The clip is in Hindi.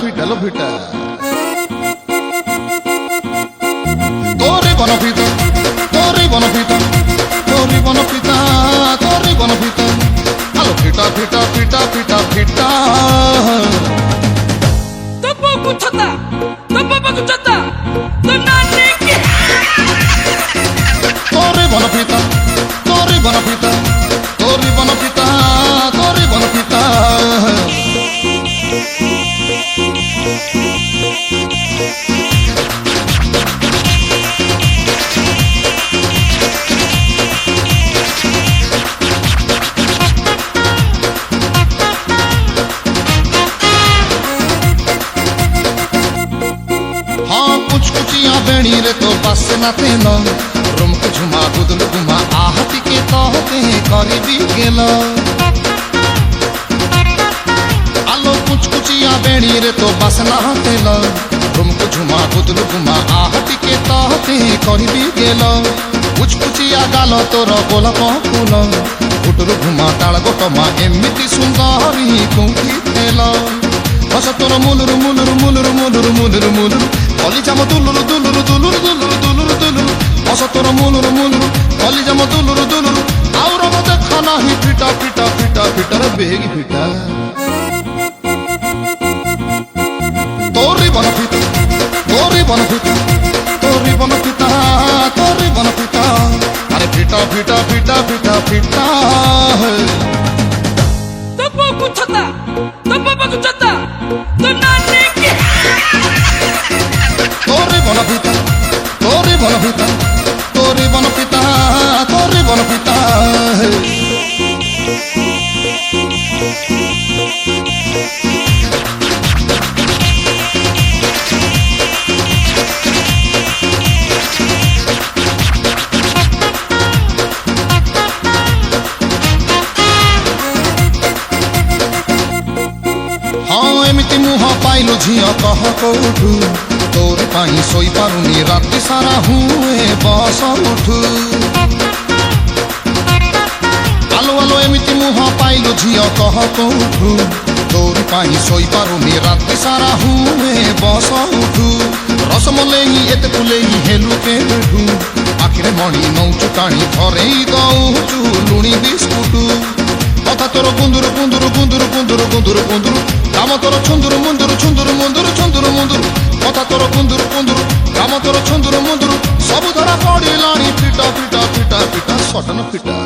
ফিটালো ফিটা তোরে বনপিতা তোরে বনপিতা তোরে বনপিতা তোরে বনপিতা আলো ফিটা ফিটা ফিটা ফিটা ফিটা तो बाबू छता तो बाबा को छता तो नानी के তোরে বনপিতা তোরে বনপিতা তোরে বনপিতা তোরে বনপিতা हाँ कुछ कुचिया बेणी रे तो बस न तेल रुम को झुमा गुदल गुमा आहती के कहते करी भी गेल आलो कुछ कुचिया बेणी रे तो बस न तेल रुम को झुमा गुदल गुमा आहती के कहते करी भी गेल कुछ कुचिया गाल तोर गोलाप फूल गुटुरु घुमा ताल गोटमा एमिति सुंदरी कुंठी तेल हस तोर मुलुरु मुलुरु मुलुरु मुलुरु मुलुरु मुलुरु कलिजाम दुलुरु दुलुरु दुलुरु दुलुरु दुलुरु दुलुरु हस तोर मुलुरु मुलुरु कलिजाम दुलुरु दुलुरु आउर मते खाना ही फिटा फिटा फिटा फिटा रे बेगी फिटा तोरी बन फिटा तोरी बन फिटा तोरी बन फिटा तोरी बन फिटा अरे फिटा फिटा फिटा फिटा फिटा तो बाबू छता तो बाबा को छता तो नानी के তোরে বনপিতা তোরে বনপিতা তোরে বনপিতা তোরে বনপিতা हाँ एमिति मुह पाइलु झिया कह कौठु तोर पाई सोई पारुनी राति सारा हुए बस उठु आलो आलो एमिति मुह पाइलु झिया कह कौठु तोर पाई सोई पारुनी राति सारा हुए बस उठु रसमलेई एते फुलेई हेलु के बेठु आखिरे मणि नौचु टाणी धरेई दौचु लुणी बिस्कुटु कथा तोर गुंदुरु गुंदुरु गुंदुरु गुंदुरु गुंदुरु गुंदुरु काम तोर छुंदुरु मुंदुरु छुंदुरु मुंदुरु छुंदुरु मुंदुरु कथा तोर गुंदुरु गुंदुरु काम तोर छुंदुरु मुंदुरु सब धरा पड़िलानी फिटा फिटा फिटा फिटा सटन फिटा